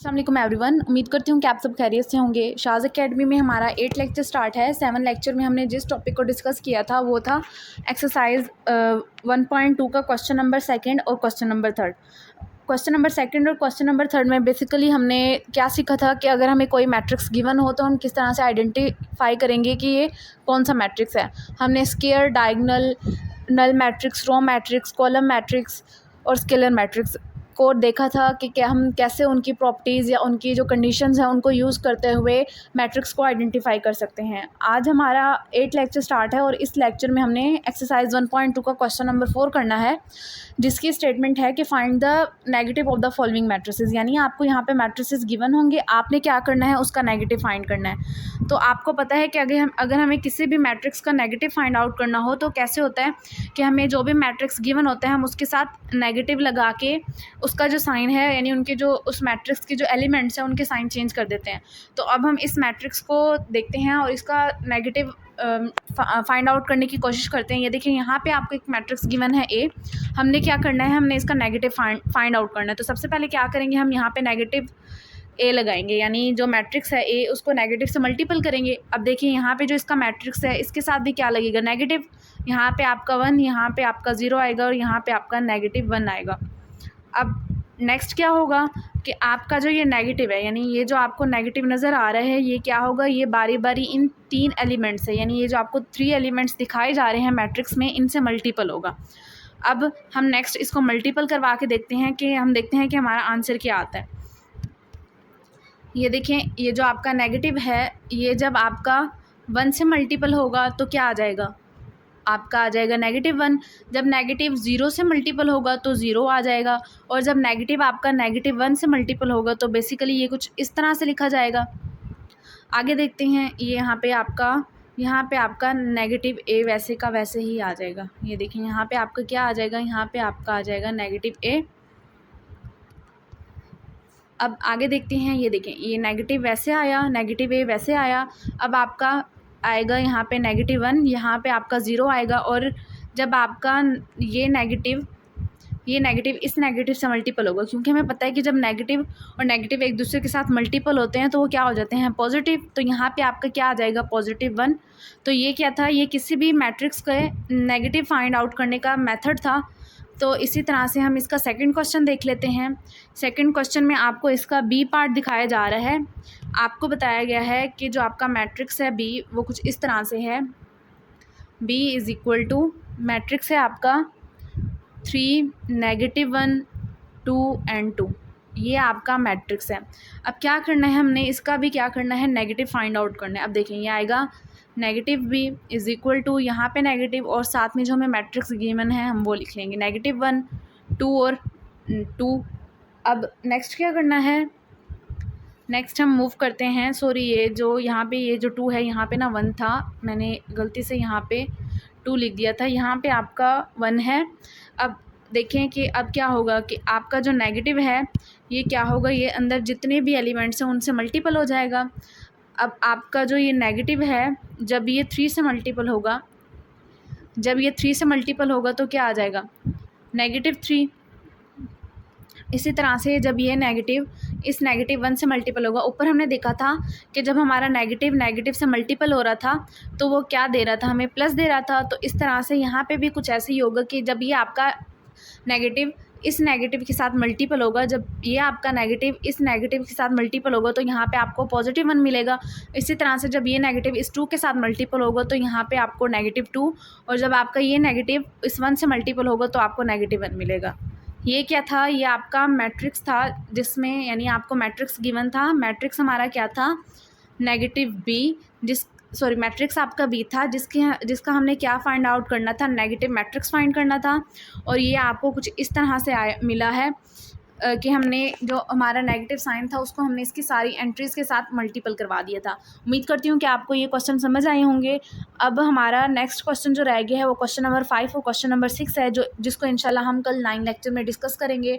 अस्सलाम वालेकुम एवरीवन। उम्मीद करती हूँ कि आप सब खैरियत से होंगे। शाज़ एकेडमी में हमारा 8 लेक्चर स्टार्ट है। 7 लेक्चर में हमने जिस टॉपिक को डिस्कस किया था वो था एक्सरसाइज 1.2 का क्वेश्चन नंबर सेकंड और question number third. Question number second और क्वेश्चन नंबर थर्ड में बेसिकली हमने क्या सीखा था कि अगर हमें कोई मैट्रिक्स गिवन हो तो हम किस तरह से आइडेंटिफाई करेंगे कि ये कौन सा मैट्रिक्स है। हमने square, diagonal, null matrix, row matrix, column matrix और स्केलर मैट्रिक्स को देखा था कि क्या हम कैसे उनकी प्रॉपर्टीज़ या उनकी जो कंडीशंस हैं उनको यूज़ करते हुए मैट्रिक्स को आइडेंटिफाई कर सकते हैं। आज हमारा 8 लेक्चर स्टार्ट है और इस लेक्चर में हमने एक्सरसाइज 1.2 का क्वेश्चन नंबर 4 करना है, जिसकी स्टेटमेंट है कि find the negative of the following matrices. यानी आपको यहाँ पे मैट्रिसेस गिवन होंगे, आपने क्या करना है उसका नेगेटिव फाइंड करना है। तो आपको पता है कि अगर हमें किसी भी मैट्रिक्स का नेगेटिव फाइंड आउट करना हो तो कैसे होता है कि हमें जो भी मैट्रिक्स गिवन होता है हम उसके साथ नेगेटिव लगा के उसका जो साइन है यानी उनके जो उस मैट्रिक्स के जो एलिमेंट्स हैं उनके साइन चेंज कर देते हैं। तो अब हम इस मैट्रिक्स को देखते हैं और इसका नेगेटिव फाइंड आउट करने की कोशिश करते हैं। ये देखिए यहाँ पे आपको एक मैट्रिक्स गिवन है ए, हमने क्या करना है, हमने इसका नेगेटिव फाइंड आउट करना है। तो सबसे पहले क्या करेंगे, हम यहाँ पे नेगेटिव ए लगाएंगे, यानी जो मैट्रिक्स है ए उसको नेगेटिव से मल्टीपल करेंगे। अब देखिए यहाँ पे जो इसका मैट्रिक्स है इसके साथ भी क्या लगेगा, नेगेटिव। यहाँ पे आपका 1, यहाँ पे आपका 0 आएगा और यहाँ पे आपका -1 आएगा। अब नेक्स्ट क्या होगा कि आपका जो ये नेगेटिव है, यानी ये जो आपको नेगेटिव नज़र आ रहा है, ये क्या होगा, ये बारी बारी इन 3 एलिमेंट्स है, यानी ये जो आपको 3 एलिमेंट्स दिखाए जा रहे हैं मैट्रिक्स में, इनसे मल्टीपल होगा। अब हम नेक्स्ट इसको मल्टीपल करवा के देखते हैं कि हमारा आंसर क्या आता है। ये देखें, ये जो आपका नेगेटिव है ये जब आपका 1 से मल्टीपल होगा तो क्या आ जाएगा, आपका आ जाएगा -1। जब नेगेटिव 0 से मल्टीपल होगा तो 0 आ जाएगा, और जब नेगेटिव आपका -1 से मल्टीपल होगा तो बेसिकली ये कुछ इस तरह से लिखा जाएगा। आगे देखते हैं, ये यहाँ पे आपका नेगेटिव ए वैसे का वैसे ही आ जाएगा। ये देखिए यहाँ पे आपका क्या आ जाएगा, यहाँ पे आपका आ जाएगा नेगेटिव ए। अब आगे देखते हैं, ये देखें, ये नेगेटिव वैसे आया, नेगेटिव ए वैसे आया। अब आपका आएगा यहाँ पे -1, यहाँ पे आपका 0 आएगा, और जब आपका ये नेगेटिव इस नेगेटिव से मल्टीपल होगा, क्योंकि हमें पता है कि जब नेगेटिव और नेगेटिव एक दूसरे के साथ मल्टीपल होते हैं तो वो क्या हो जाते हैं, पॉजिटिव। तो यहाँ पे आपका क्या आ जाएगा, +1। तो ये क्या था, ये किसी भी मैट्रिक्स के नेगेटिव फाइंड आउट करने का मेथड था। तो इसी तरह से हम इसका सेकंड क्वेश्चन देख लेते हैं। सेकंड क्वेश्चन में आपको इसका बी पार्ट दिखाया जा रहा है। आपको बताया गया है कि जो आपका मैट्रिक्स है बी वो कुछ इस तरह से है। B is equal to, matrix है आपका 3, -1, 2 एंड 2। ये आपका मैट्रिक्स है। अब क्या करना है, हमने इसका भी क्या करना है, नेगेटिव फाइंड आउट करना है। अब देखें, ये आएगा negative B is equal to, यहाँ पे नेगेटिव और साथ में जो हमें मैट्रिक्स गिवन है हम वो लिख लेंगे, -1, 2 और 2। अब नेक्स्ट क्या करना है, नेक्स्ट हम मूव करते हैं। सॉरी, ये जो यहाँ पे ये जो 2 है, यहाँ पे ना 1 था, मैंने गलती से यहाँ पे 2 लिख दिया था, यहाँ पे आपका 1 है। अब देखें कि अब क्या होगा कि आपका जो नेगेटिव है ये क्या होगा, ये अंदर जितने भी एलिमेंट्स हैं उनसे मल्टीपल हो जाएगा। अब आपका जो ये नेगेटिव है जब ये 3 से मल्टीपल होगा, तो क्या आ जाएगा, -3। इसी तरह से जब ये नेगेटिव इस -1 से मल्टीपल होगा, ऊपर हमने देखा था कि जब हमारा नेगेटिव से मल्टीपल हो रहा था तो वो क्या दे रहा था, हमें प्लस दे रहा था। तो इस तरह से यहाँ पे भी कुछ ऐसे ही होगा कि जब ये आपका नेगेटिव इस नेगेटिव के साथ मल्टीपल होगा, जब ये आपका नेगेटिव इस नेगेटिव के साथ मल्टीपल होगा तो यहाँ पे आपको +1 मिलेगा। इसी तरह से जब ये नेगेटिव इस 2 के साथ मल्टीपल होगा तो यहाँ पे आपको -2, और जब आपका ये नेगेटिव इस 1 से मल्टीपल होगा तो आपको -1 मिलेगा। ये क्या था, ये आपका मैट्रिक्स था जिसमें, यानी आपको मैट्रिक्स गिवन था। मैट्रिक्स हमारा क्या था, नेगेटिव बी, मैट्रिक्स आपका बी था जिसका हमने क्या फाइंड आउट करना था, नेगेटिव मैट्रिक्स फाइंड करना था। और ये आपको कुछ इस तरह से मिला है कि हमने जो हमारा नेगेटिव साइन था उसको हमने इसकी सारी एंट्रीज़ के साथ मल्टीपल करवा दिया था। उम्मीद करती हूँ कि आपको ये क्वेश्चन समझ आए होंगे। अब हमारा नेक्स्ट क्वेश्चन जो रह गया है वो क्वेश्चन नंबर 5 और क्वेश्चन नंबर 6 है, जिसको इंशाल्लाह हम कल 9 लेक्चर में डिस्कस करेंगे।